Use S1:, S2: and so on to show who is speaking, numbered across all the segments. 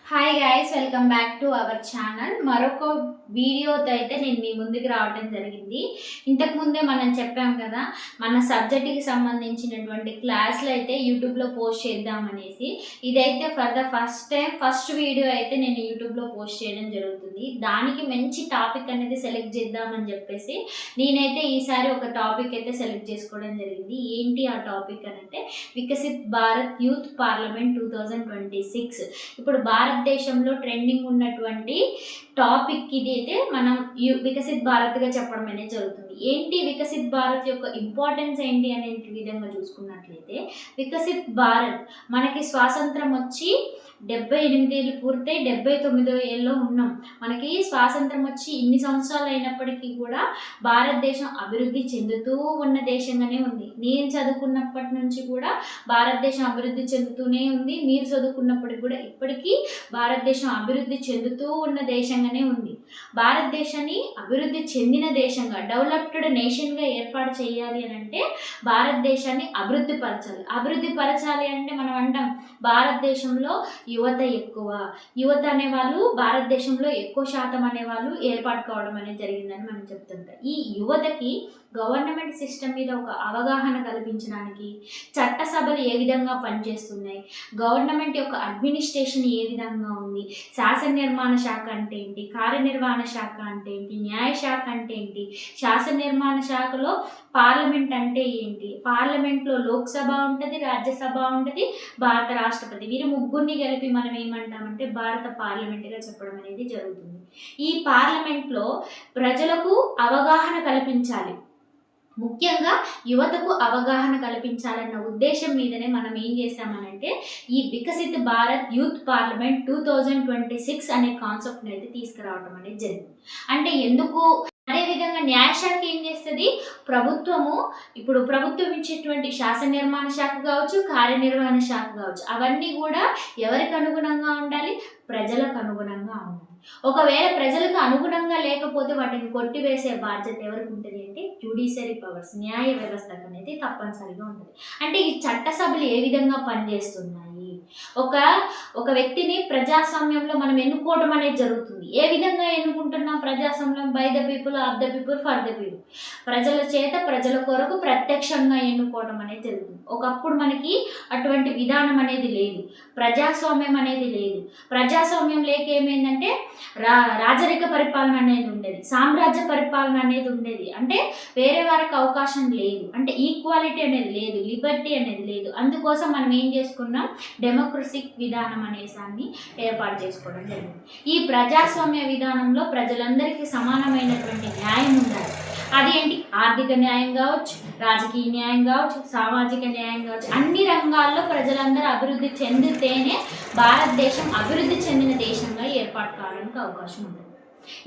S1: Hi guys, welcome back to our channel. మరొక వీడియోతో అయితే నేను మీ ముందుకు రావడం జరిగింది. ఇంతకుముందే మనం చెప్పాం కదా, మన సబ్జెక్ట్కి సంబంధించినటువంటి క్లాసులు అయితే యూట్యూబ్లో పోస్ట్ చేద్దామనేసి. ఇదైతే ఫర్ ద ఫస్ట్ వీడియో అయితే నేను యూట్యూబ్లో పోస్ట్ చేయడం జరుగుతుంది. దానికి మంచి టాపిక్ అనేది సెలెక్ట్ చేద్దామని చెప్పేసి నేనైతే ఈసారి ఒక టాపిక్ అయితే సెలెక్ట్ చేసుకోవడం జరిగింది. ఏంటి ఆ టాపిక్ అని అంటే వికసిత్ భారత్ యూత్ పార్లమెంట్ 2026. ఇప్పుడు భారతదేశంలో ట్రెండింగ్ ఉన్నటువంటి టాపిక్ ఇది అయితే మనం వికసిత్ భారత్గా చెప్పడం అనేది జరుగుతుంది. ఏంటి వికసిత్ భారత్ యొక్క ఇంపార్టెన్స్ ఏంటి అనే విధంగా చూసుకున్నట్లయితే, వికసిత్ భారత్ మనకి స్వాతంత్రం వచ్చి 78 ఏళ్ళు పూర్తయి 79వ ఏళ్ళలో ఉన్నాం. మనకి స్వాతంత్రం వచ్చి ఇన్ని సంవత్సరాలు అయినప్పటికీ కూడా భారతదేశం అభివృద్ధి చెందుతూ ఉన్న దేశంగానే ఉంది. నేను చదువుకున్నప్పటి నుంచి కూడా భారతదేశం అభివృద్ధి చెందుతూనే ఉంది. మీరు చదువుకున్నప్పటికి కూడా ఇప్పటికీ భారతదేశం అభివృద్ధి చెందుతూ ఉన్న దేశంగానే ఉంది. భారతదేశాన్ని అభివృద్ధి చెందిన దేశంగా, డెవలప్డ్ నేషన్గా ఏర్పాటు చేయాలి అని అంటే భారతదేశాన్ని అభివృద్ధి పరచాలి అంటే మనం అంటాం భారతదేశంలో యువత ఎక్కువ. యువత అనేవాళ్ళు భారతదేశంలో ఎక్కువ శాతం అనేవాళ్ళు ఏర్పాటు కావడం అనేది జరిగిందని మనం చెప్తుంటాం. ఈ యువతకి గవర్నమెంట్ సిస్టమ్ మీద ఒక అవగాహన కల్పించడానికి, చట్టసభలు ఏ విధంగా పనిచేస్తున్నాయి, గవర్నమెంట్ యొక్క అడ్మినిస్ట్రేషన్ ఏ విధంగా ఉంది, శాసన నిర్మాణ శాఖ అంటే ఏంటి, కార్యనిర్వహణ శాఖ అంటే ఏంటి, న్యాయ శాఖ అంటే ఏంటి, శాసన నిర్మాణ శాఖలో పార్లమెంట్ అంటే ఏంటి, పార్లమెంట్లో లోక్సభ ఉంటుంది, రాజ్యసభ ఉంటుంది, భారత రాష్ట్రపతి, వీరు ముగ్గురిని కలిపి మనం ఏమంటామంటే భారత పార్లమెంట్గా చెప్పడం అనేది జరుగుతుంది. ఈ పార్లమెంట్లో ప్రజలకు అవగాహన కల్పించాలి, ముఖ్యంగా యువతకు అవగాహన కల్పించాలన్న ఉద్దేశం మీదనే మనం ఏం చేసామనంటే ఈ వికసిత్ భారత్ యూత్ పార్లమెంట్ 2026 అనే కాన్సెప్ట్ని అయితే తీసుకురావడం అనేది జరిగింది. అంటే ఎందుకు, అదేవిధంగా న్యాయశాఖ ఏం చేస్తుంది, ఇప్పుడు ప్రభుత్వం ఇచ్చేటువంటి శాసన నిర్మాణ శాఖ కావచ్చు, కార్యనిర్వహణ శాఖ కావచ్చు, అవన్నీ కూడా ఎవరికి అనుగుణంగా ఉండాలి, ప్రజలకు అనుగుణంగా ఉండాలి. ఒకవేళ ప్రజలకు అనుగుణంగా లేకపోతే వాటిని కొట్టివేసే బాధ్యత ఎవరికి ఉంటుంది అంటే జ్యుడిషియరీ పవర్స్, న్యాయ వ్యవస్థకు అనేది తప్పనిసరిగా ఉంటుంది. అంటే ఈ చట్టసభలు ఏ విధంగా పనిచేస్తున్నాయి, ఒక వ్యక్తిని ప్రజాస్వామ్యంలో మనం ఎన్నుకోవడం అనేది జరుగుతుంది. ఏ విధంగా ఎన్నుకుంటున్నాం ప్రజాస్వామ్యం? By the people, of the people, for the people. ప్రజల చేత, ప్రజల కొరకు ప్రత్యక్షంగా ఎన్నుకోవడం అనేది జరుగుతుంది. ఒకప్పుడు మనకి అటువంటి విధానం అనేది లేదు, ప్రజాస్వామ్యం అనేది లేదు. ప్రజాస్వామ్యం లేక ఏమైందంటే రాజరిక పరిపాలన అనేది ఉండేది, సామ్రాజ్య పరిపాలన అనేది ఉండేది. అంటే వేరే వారికి అవకాశం లేదు, అంటే ఈక్వాలిటీ అనేది లేదు, లిబర్టీ అనేది లేదు. అందుకోసం మనం ఏం చేసుకున్నాం, డెమోక్రసిక్ విధానం అనేసాన్ని ఏర్పాటు చేసుకోవడం జరిగింది. ఈ ప్రజాస్వామ్య విధానంలో ప్రజలందరికీ సమానమైనటువంటి న్యాయం ఉండాలి. అదేంటి, ఆర్థిక న్యాయం కావచ్చు, రాజకీయ న్యాయం కావచ్చు, సామాజిక న్యాయం కావచ్చు, అన్ని రంగాల్లో ప్రజలందరూ అభివృద్ధి చెందితేనే భారతదేశం అభివృద్ధి చెందిన దేశంగా ఏర్పాటు కావడానికి అవకాశం ఉంటుంది.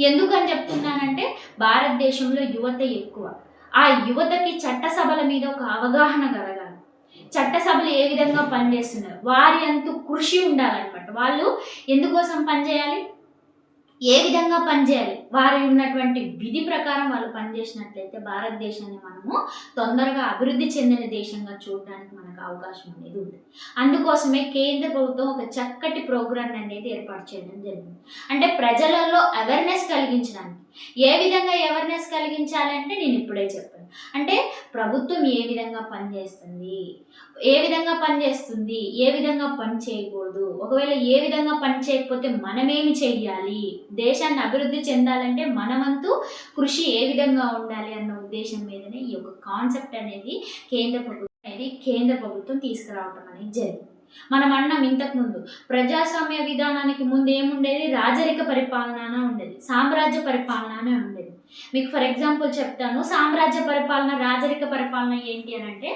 S1: ఎందుకని చెప్తున్నానంటే భారతదేశంలో యువత ఎక్కువ. ఆ యువతకి చట్టసభల మీద ఒక అవగాహన కలగాలి, చట్టసభలు ఏ విధంగా పనిచేస్తున్నారు, వారి అంతు కృషి ఉండాలన్నమాట. వాళ్ళు ఎందుకోసం పనిచేయాలి, ఏ విధంగా పనిచేయాలి, వారి ఉన్నటువంటి విధి ప్రకారం వాళ్ళు పనిచేసినట్లయితే భారతదేశాన్ని మనము తొందరగా అభివృద్ధి చెందిన దేశంగా చూడడానికి మనకు అవకాశం అనేది ఉంది. అందుకోసమే కేంద్ర ప్రభుత్వం ఒక చక్కటి ప్రోగ్రాం అనేది ఏర్పాటు చేయడం జరిగింది. అంటే ప్రజలలో అవేర్నెస్ కలిగించడానికి. ఏ విధంగా అవేర్నెస్ కలిగించాలంటే నేను ఇప్పుడే చెప్పాను. అంటే ప్రభుత్వం ఏ విధంగా పనిచేస్తుంది, ఏ విధంగా పని చేయకూడదు, ఒకవేళ ఏ విధంగా పని చేయకపోతే మనమేమి చెయ్యాలి, దేశాన్ని అభివృద్ధి చెందాలంటే మనమంతు కృషి ఏ విధంగా ఉండాలి అన్న ఉద్దేశం మీదనే ఈ యొక్క కాన్సెప్ట్ అనేది కేంద్ర ప్రభుత్వం తీసుకురావడం అనేది జరిగింది. మనం అన్నాం ఇంతకుముందు, ప్రజాస్వామ్య విధానానికి ముందు ఏముండేది, రాజరిక పరిపాలన ఉండేది, సామ్రాజ్య పరిపాలన ఉండేది. మీకు ఫర్ ఎగ్జాంపుల్ చెప్తాను, సామ్రాజ్య పరిపాలన, రాజరిక పరిపాలన ఏంటి అని అంటే,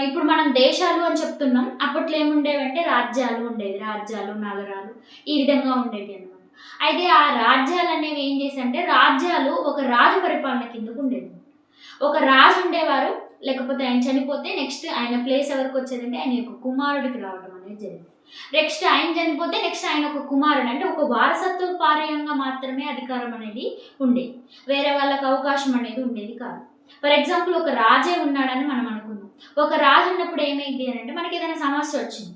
S1: ఇప్పుడు మనం దేశాలు అని చెప్తున్నాం, అప్పట్లో ఏముండేవంటే రాజ్యాలు ఉండేవి, రాజ్యాలు, నగరాలు ఈ విధంగా ఉండేవి అన్నమాట. అయితే ఆ రాజ్యాలు అనేవి ఏం చేశాయంటే, రాజ్యాలు ఒక రాజు పరిపాలన కిందకు ఉండేది. ఒక రాజు ఉండేవారు, లేకపోతే ఆయన చనిపోతే నెక్స్ట్ ఆయన ప్లేస్ ఎవరికి వచ్చేదంటే ఆయన యొక్క కుమారుడికి రావడం అనేది జరిగింది. నెక్స్ట్ ఆయన చనిపోతే నెక్స్ట్ ఆయన ఒక కుమారుడు, అంటే ఒక వారసత్వ పార్యంగా మాత్రమే అధికారం అనేది ఉండేది, వేరే వాళ్ళకి అవకాశం అనేది ఉండేది కాదు. ఫర్ ఎగ్జాంపుల్ ఒక రాజే ఉన్నాడని మనం అనుకున్నాం. ఒక రాజు ఉన్నప్పుడు ఏమైంది అని అంటే, మనకి ఏదైనా సమస్య వచ్చింది,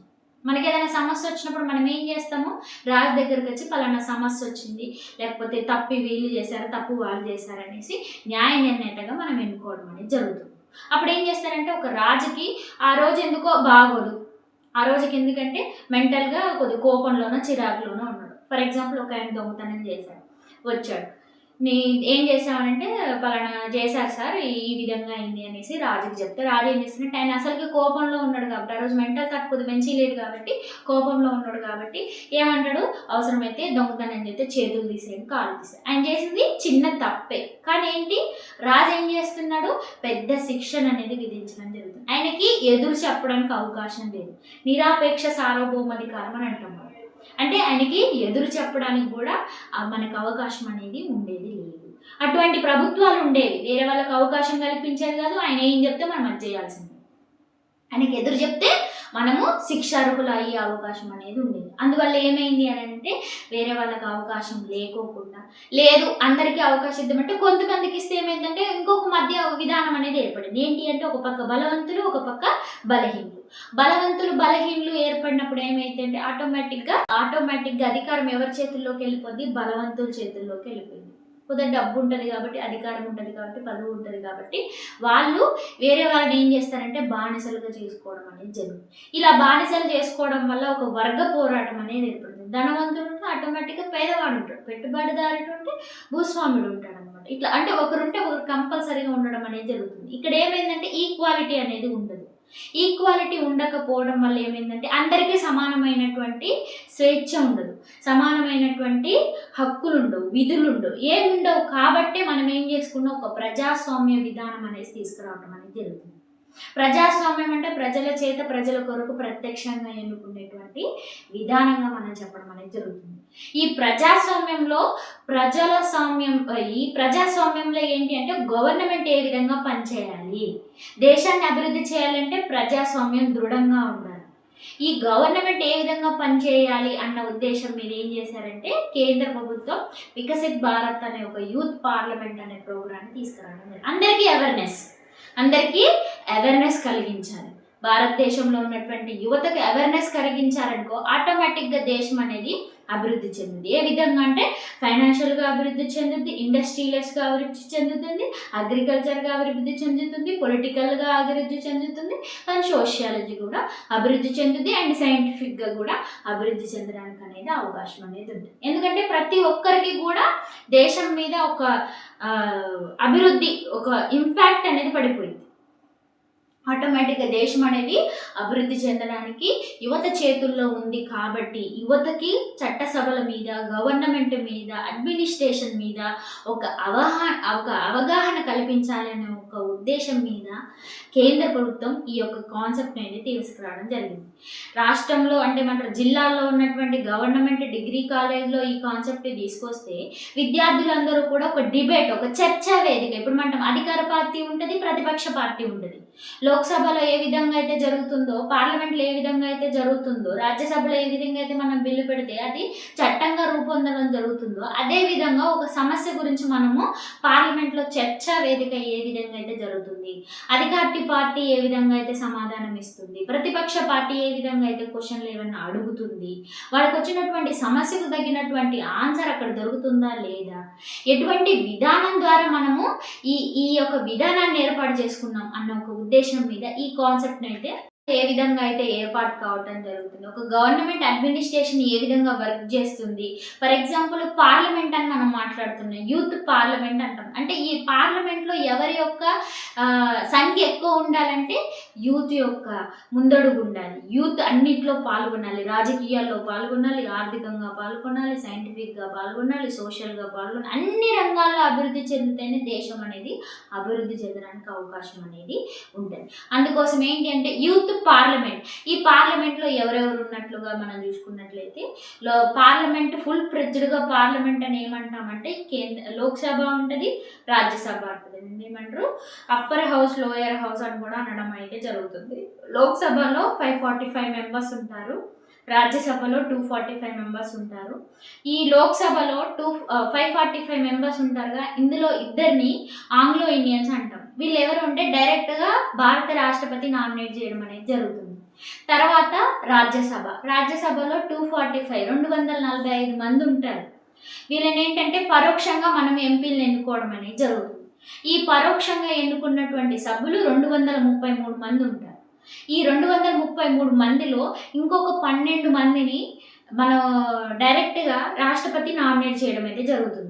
S1: మనకి ఏదైనా సమస్య వచ్చినప్పుడు మనం ఏం చేస్తాము, రాజు దగ్గరికి వచ్చి పలానా సమస్య వచ్చింది, లేకపోతే తప్పు వీళ్ళు చేశారు, తప్పు వాళ్ళు చేశారు అనేసి న్యాయ నిర్ణేతగా మనం ఎన్నుకోవడం అనేది జరుగుతుంది. అప్పుడు ఏం చేస్తారంటే ఒక రాజుకి ఆ రోజు ఎందుకో బాగోదు, ఆ రోజుకి ఎందుకంటే మెంటల్గా కొద్ది కోపంలోనో చిరాకులోనో ఉన్నాడు. ఫర్ ఎగ్జాంపుల్ ఒక ఆయన దొంగతనం చేశాడు, వచ్చాడు, నీ ఏం చేసామనంటే పలానా చేశారు సార్, ఈ విధంగా అయింది అనేసి రాజుకి చెప్తే రాజు ఏం చేస్తున్నట్టు ఆయన అసలుకి కోపంలో ఉన్నాడు కాబట్టి, ఆ రోజు మెంటల్ తక్కువ మంచి లేదు కాబట్టి కోపంలో ఉన్నాడు కాబట్టి ఏమంటాడు, అవసరమైతే దొంగతనం చేస్తే చేతులు తీసేయండి, కాళ్ళు తీసేయండి. ఆయన చేసింది చిన్న తప్పే, కానీ ఏంటి రాజు ఏం చేస్తున్నాడు, పెద్ద శిక్షణ అనేది విధించడం జరుగుతుంది. ఆయనకి ఎదురు చెప్పడానికి అవకాశం లేదు, నిరాపేక్ష సార్వభౌమాధికారం అని అంటాం. అంటే ఆయనకి ఎదురు చెప్పడానికి కూడా మనకు అవకాశం అనేది ఉండేది లేదు. అటువంటి ప్రభుత్వాలు ఉండేవి, వేరే వాళ్ళకి అవకాశం కల్పించేది కాదు. ఆయన ఏం చెప్తే మనం అది చేయాల్సిందే, ఆయనకి ఎదురు చెప్తే మనము శిక్షార్హులు అయ్యే అవకాశం అనేది ఉండేది. అందువల్ల ఏమైంది అని అంటే వేరే వాళ్ళకి అవకాశం లేకోకుండా, లేదు అందరికీ అవకాశం ఇద్దామంటే కొంతమందికి ఇస్తే ఏమైందంటే ఇంకొక మధ్య విధానం అనేది ఏర్పడింది. ఏంటి అంటే ఒక పక్క బలవంతులు, ఒక పక్క బలహీనులు. బలహీనులు ఏర్పడినప్పుడు ఏమైందంటే ఆటోమేటిక్గా అధికారం ఎవరి చేతుల్లోకి వెళ్ళిపోద్ది, బలవంతుల చేతుల్లోకి వెళ్ళిపోయింది. కొద్దిగా డబ్బు ఉంటుంది కాబట్టి, అధికారం ఉంటుంది కాబట్టి, పదవి ఉంటుంది కాబట్టి వాళ్ళు వేరే వాళ్ళని ఏం చేస్తారంటే బానిసలుగా చేసుకోవడం అనేది జరుగుతుంది. ఇలా బానిసలు చేసుకోవడం వల్ల ఒక వర్గ పోరాటం అనేది ఏర్పడుతుంది. ధనవంతుడు ఉంటే ఆటోమేటిక్గా పేదవాడు ఉంటాడు, పెట్టుబడిదారుడు ఉంటే భూస్వాముడు ఉంటాడు అనమాట. ఇట్లా అంటే ఒకరుంటే ఒకరు కంపల్సరీగా ఉండడం అనేది జరుగుతుంది. ఇక్కడ ఏమైందంటే ఈక్వాలిటీ అనేది ఉండదు. ఈక్వాలిటీ ఉండకపోవడం వల్ల ఏమైందంటే అందరికీ సమానమైనటువంటి స్వేచ్ఛ ఉండదు, సమానమైనటువంటి హక్కులు ఉండవు, విధులు ఉండవు, ఏముండవు. కాబట్టే మనం ఏం చేసుకున్నాం, ఒక ప్రజాస్వామ్య విధానం అనేది తీసుకురావడం అనేది జరుగుతుంది. ప్రజాస్వామ్యం అంటే ప్రజల చేత ప్రజల కొరకు ప్రత్యక్షంగా ఎన్నుకునేటువంటి విధానంగా మనం చెప్పడం అనేది జరుగుతుంది. ఈ ప్రజాస్వామ్యంలో ఏంటి అంటే గవర్నమెంట్ ఏ విధంగా పనిచేయాలి, దేశాన్ని అభివృద్ధి చేయాలంటే ప్రజాస్వామ్యం దృఢంగా ఉండాలి. ఈ గవర్నమెంట్ ఏ విధంగా పనిచేయాలి అన్న ఉద్దేశం మీద ఏం చేశారంటే కేంద్ర ప్రభుత్వం వికసిత్ భారత్ అనే ఒక యూత్ పార్లమెంట్ అనే ప్రోగ్రాన్ని తీసుకురావడం. అందరికీ అవేర్నెస్ కలిగించాలి. భారతదేశంలో ఉన్నటువంటి యువతకు అవేర్నెస్ కలిగించారనుకో ఆటోమేటిక్గా దేశం అనేది అభివృద్ధి చెందుతుంది. ఏ విధంగా అంటే ఫైనాన్షియల్గా అభివృద్ధి చెందుతుంది, ఇండస్ట్రియలిస్ట్గా అభివృద్ధి చెందుతుంది, అగ్రికల్చర్గా అభివృద్ధి చెందుతుంది, పొలిటికల్గా అభివృద్ధి చెందుతుంది, అండ్ సోషియాలజీ కూడా అభివృద్ధి చెందుతుంది, అండ్ సైంటిఫిక్గా కూడా అభివృద్ధి చెందడానికి అనేది అవకాశం అనేది ఉంటుంది. ఎందుకంటే ప్రతి ఒక్కరికి కూడా దేశం మీద ఒక అభివృద్ధి, ఒక ఇంపాక్ట్ అనేది పడిపోయింది. ఆటోమేటిక్గా దేశం అనేది అభివృద్ధి చెందడానికి యువత చేతుల్లో ఉంది. కాబట్టి యువతకి చట్టసభల మీద, గవర్నమెంట్ మీద, అడ్మినిస్ట్రేషన్ మీద ఒక అవగాహన కల్పించాలనే ఒక ఉద్దేశం మీద కేంద్ర ప్రభుత్వం ఈ యొక్క కాన్సెప్ట్ అనేది తీసుకురావడం జరిగింది. రాష్ట్రంలో అంటే మన జిల్లాల్లో ఉన్నటువంటి గవర్నమెంట్ డిగ్రీ కాలేజ్లో ఈ కాన్సెప్ట్ తీసుకొస్తే విద్యార్థులందరూ కూడా ఒక డిబేట్, ఒక చర్చా వేదిక, ఇప్పుడు మనం అధికార పార్టీ ఉంటుంది, ప్రతిపక్ష పార్టీ ఉంటుంది. లోక్సభలో ఏ విధంగా అయితే జరుగుతుందో, పార్లమెంట్లో ఏ విధంగా అయితే జరుగుతుందో, రాజ్యసభలో ఏ విధంగా అయితే మనం బిల్లు పెడితే అది చట్టంగా రూపొందడం జరుగుతుందో, అదే విధంగా ఒక సమస్య గురించి మనము పార్లమెంట్లో చర్చా వేదిక ఏ విధంగా అయితే జరుగుతుంది, అధికార పార్టీ ఏ విధంగా అయితే సమాధానం ఇస్తుంది, ప్రతిపక్ష పార్టీ ఏ విధంగా అయితే క్వశ్చన్లు ఏమన్నా అడుగుతుంది, వాడికి వచ్చినటువంటి సమస్యకు తగినటువంటి ఆన్సర్ అక్కడ దొరుకుతుందా లేదా, ఎటువంటి విధానం ద్వారా మనము ఈ యొక్క విధానాన్ని ఏర్పాటు చేసుకున్నాం అన్న ఒక ఉద్దేశం మీద ఈ కాన్సెప్ట్ని అయితే ఏ విధంగా అయితే ఏర్పాటు కావటం జరుగుతుంది. ఒక గవర్నమెంట్ అడ్మినిస్ట్రేషన్ ఏ విధంగా వర్క్ చేస్తుంది. ఫర్ ఎగ్జాంపుల్ పార్లమెంట్ అని మనం మాట్లాడుతున్నాం, యూత్ పార్లమెంట్ అంటాం. అంటే ఈ పార్లమెంట్లో ఎవరి యొక్క సంఖ్య ఎక్కువ ఉండాలంటే యూత్ యొక్క ముందడుగు ఉండాలి. యూత్ అన్నిట్లో పాల్గొనాలి, రాజకీయాల్లో పాల్గొనాలి, ఆర్థికంగా పాల్గొనాలి, సైంటిఫిక్గా పాల్గొనాలి, సోషల్గా పాల్గొనాలి. అన్ని రంగాల్లో అభివృద్ధి చెందితేనే దేశం అనేది అభివృద్ధి చెందడానికి అవకాశం అనేది ఉంటుంది. అందుకోసం ఏంటి అంటే యూత్ పార్లమెంట్, ఈ పార్లమెంట్లో ఎవరెవరు ఉన్నట్లుగా మనం చూసుకున్నట్లయితే పార్లమెంట్ ఫుల్ ఫ్లెడ్జ్డ్గా పార్లమెంట్ అని ఏమంటామంటే లోక్సభ ఉంటుంది, రాజ్యసభ ఉంటుంది. ఏమంటారు అప్పర్ హౌస్, లోయర్ హౌస్ అని కూడా అనడం అయితే జరుగుతుంది. లోక్సభలో 545 మెంబర్స్ ఉంటారు, రాజ్యసభలో 245 మెంబర్స్ ఉంటారు. ఈ లోక్సభలో 545 మెంబర్స్ ఉంటారుగా, ఇందులో ఇద్దరిని ఆంగ్లో ఇండియన్స్ అంటాం. వీళ్ళు ఎవరు ఉంటే డైరెక్ట్గా భారత రాష్ట్రపతి నామినేట్ చేయడం అనేది జరుగుతుంది. తర్వాత రాజ్యసభలో 245 మంది ఉంటారు. వీళ్ళని ఏంటంటే పరోక్షంగా మనం ఎంపీలను ఎన్నుకోవడం అనేది జరుగుతుంది. ఈ పరోక్షంగా ఎన్నుకున్నటువంటి సభ్యులు 233 మంది ఉంటారు. ఈ 233 మందిలో ఇంకొక 12 మందిని మనం డైరెక్ట్గా రాష్ట్రపతి నామినేట్ చేయడం అయితే జరుగుతుంది.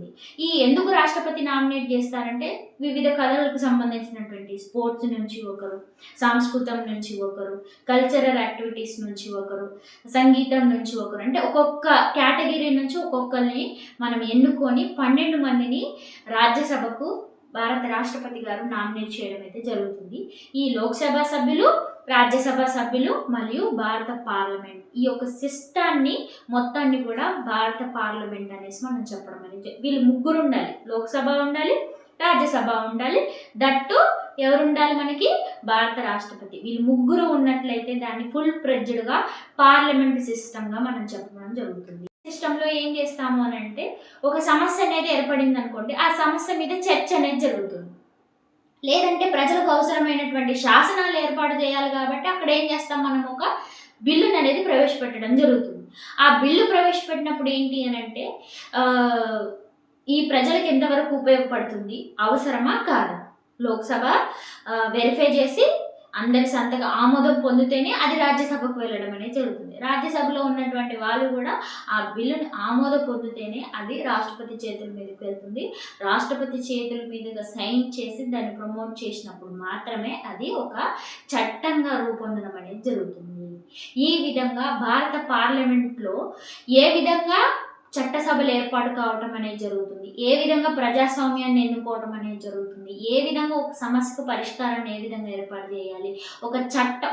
S1: ఎందుకు రాష్ట్రపతి నామినేట్ చేస్తారంటే వివిధ కళలకు సంబంధించినటువంటి స్పోర్ట్స్ నుంచి ఒకరు, సంస్కృతం నుంచి ఒకరు, కల్చరల్ యాక్టివిటీస్ నుంచి ఒకరు, సంగీతం నుంచి ఒకరు, అంటే ఒక్కొక్క కేటగిరీ నుంచి ఒక్కొక్కరిని మనం ఎన్నుకొని 12 మందిని రాజ్యసభకు భారత రాష్ట్రపతి గారు నామినేట్ చేయడం అయితే జరుగుతుంది. ఈ లోక్సభ సభ్యులు, రాజ్యసభ సభ్యులు మరియు భారత పార్లమెంట్, ఈ యొక్క సిస్టాన్ని మొత్తాన్ని కూడా భారత పార్లమెంట్ అనేసి మనం చెప్పడం అనేది. వీళ్ళు ముగ్గురు ఉండాలి, లోక్సభ ఉండాలి, రాజ్యసభ ఉండాలి, దట్టు ఎవరు ఉండాలి మనకి, భారత రాష్ట్రపతి. వీళ్ళు ముగ్గురు ఉన్నట్లయితే దాన్ని ఫుల్ ఫ్లెడ్జ్డ్గా పార్లమెంట్ సిస్టమ్గా మనం చెప్పడం జరుగుతుంది. సిస్టంలో ఏం చేస్తాము అని అంటే, ఒక సమస్య అనేది ఏర్పడింది అనుకోండి, ఆ సమస్య మీద చర్చ అనేది జరుగుతుంది. లేదంటే ప్రజలకు అవసరమైనటువంటి శాసనాలు ఏర్పాటు చేయాలి కాబట్టి అక్కడ ఏం చేస్తాం, మనం ఒక బిల్లును అనేది ప్రవేశపెట్టడం జరుగుతుంది. ఆ బిల్లు ప్రవేశపెట్టినప్పుడు ఏంటి అని అంటే, ఈ ప్రజలకు ఎంతవరకు ఉపయోగపడుతుంది, అవసరమా కాదా, లోక్సభ వెరిఫై చేసి అందరి సంతక ఆమోదం పొందితేనే అది రాజ్యసభకు వెళ్ళడం అనేది జరుగుతుంది. రాజ్యసభలో ఉన్నటువంటి వాళ్ళు కూడా ఆ బిల్లుని ఆమోదం పొందితేనే అది రాష్ట్రపతి చేతుల మీదకి వెళ్తుంది. రాష్ట్రపతి చేతుల మీదుగా సైన్ చేసి దాన్ని ప్రమోట్ చేసినప్పుడు మాత్రమే అది ఒక చట్టంగా రూపొందడం అనేది జరుగుతుంది. ఈ విధంగా భారత పార్లమెంట్లో ఏ విధంగా చట్టసభలు ఏర్పాటు కావటం అనేది జరుగుతుంది, ఏ విధంగా ప్రజాస్వామ్యాన్ని ఎన్నుకోవడం అనేది జరుగుతుంది, ఏ విధంగా ఒక సమస్యకు పరిష్కారాన్ని ఏ విధంగా ఏర్పాటు చేయాలి,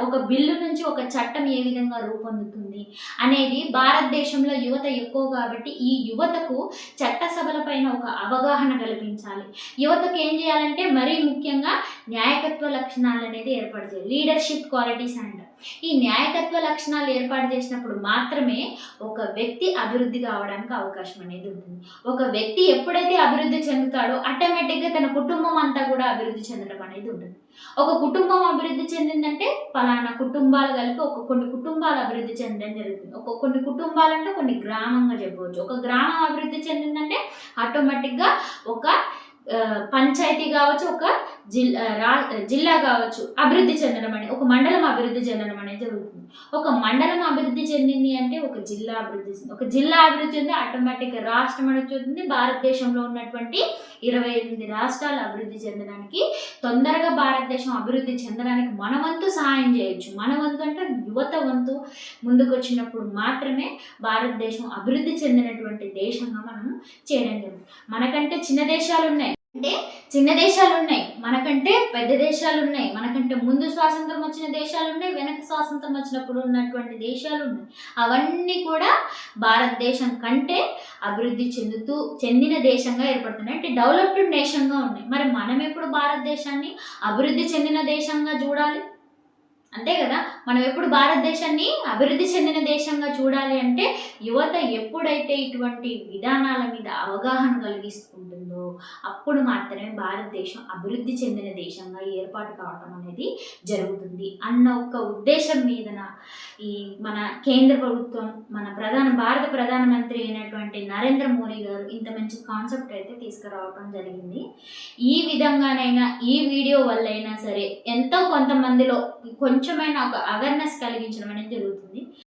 S1: ఒక బిల్లు నుంచి ఒక చట్టం ఏ విధంగా రూపొందుతుంది అనేది భారతదేశంలో యువత ఎక్కువ కాబట్టి ఈ యువతకు చట్టసభల పైన ఒక అవగాహన కల్పించాలి. యువతకు ఏం చేయాలంటే మరీ ముఖ్యంగా న్యాయకత్వ లక్షణాలు అనేది ఏర్పాటు చేయాలి, లీడర్షిప్ క్వాలిటీస్ అంటారు. ఈ న్యాయకత్వ లక్షణాలు ఏర్పాటు చేసినప్పుడు మాత్రమే ఒక వ్యక్తి అభివృద్ధి కావడానికి అవకాశం అనేది ఉంటుంది. ఒక వ్యక్తి ఎప్పుడైతే అభివృద్ధి చెందుతాడో ఆటోమేటిక్గా తన కుటుంబం అంతా కూడా అభివృద్ధి చెందడం అనేది ఉంటుంది. ఒక కుటుంబం అభివృద్ధి చెందిందంటే పలానా కుటుంబాలు కలిపి కొన్ని కుటుంబాలు అభివృద్ధి చెందడం జరుగుతుంది. కొన్ని కుటుంబాలంటే కొన్ని గ్రామంగా చెప్పవచ్చు. ఒక గ్రామం అభివృద్ధి చెందిందంటే ఆటోమేటిక్గా ఒక పంచాయతీ కావచ్చు, ఒక జిల్లా కావచ్చు అభివృద్ధి చెందడం అనేది, ఒక మండలం అభివృద్ధి చెందడం అనేది జరుగుతుంది. ఒక మండలం అభివృద్ధి చెందింది అంటే ఒక జిల్లా అభివృద్ధి చెంది, ఒక జిల్లా అభివృద్ధి చెంది ఆటోమేటిక్గా రాష్ట్రం అనేది చెందుతుంది. భారతదేశంలో ఉన్నటువంటి 28 రాష్ట్రాలు అభివృద్ధి చెందడానికి, తొందరగా భారతదేశం అభివృద్ధి చెందడానికి మన వంతు సహాయం చేయొచ్చు. మన వంతు అంటే యువత వంతు ముందుకు వచ్చినప్పుడు మాత్రమే భారతదేశం అభివృద్ధి చెందినటువంటి దేశంగా మనం చేయడం జరుగుతుంది. మనకంటే చిన్న దేశాలు ఉన్నాయి, మనకంటే పెద్ద దేశాలు ఉన్నాయి, మనకంటే ముందు స్వాతంత్రం వచ్చిన దేశాలు ఉన్నాయి, వెనక స్వాతంత్రం వచ్చినప్పుడు ఉన్నటువంటి దేశాలు ఉన్నాయి. అవన్నీ కూడా భారతదేశం కంటే అభివృద్ధి చెందిన దేశంగా ఏర్పడుతున్నాయి, అంటే డెవలప్డ్ నేషన్గా ఉన్నాయి. మరి మనం ఎప్పుడు భారతదేశాన్ని అభివృద్ధి చెందిన దేశంగా చూడాలి? అంతే కదా, మనం ఎప్పుడు భారతదేశాన్ని అభివృద్ధి చెందిన దేశంగా చూడాలి అంటే యువత ఎప్పుడైతే ఇటువంటి విధానాల మీద అవగాహన కలిగిస్తుంటుందో అప్పుడు మాత్రమే భారతదేశం అభివృద్ధి చెందిన దేశంగా ఏర్పాటు కావటం అనేది జరుగుతుంది అన్న ఒక ఉద్దేశం మీదన ఈ మన కేంద్ర ప్రభుత్వం, మన భారత ప్రధానమంత్రి అయినటువంటి నరేంద్ర మోడీ గారు ఇంత మంచి కాన్సెప్ట్ అయితే తీసుకురావటం జరిగింది. ఈ విధంగానైనా ఈ వీడియో వల్ల అయినా సరే ఎంతో కొంతమందిలో కొంచెమైనా ఒక అవేర్నెస్ కలిగించడం అనేది జరుగుతుంది.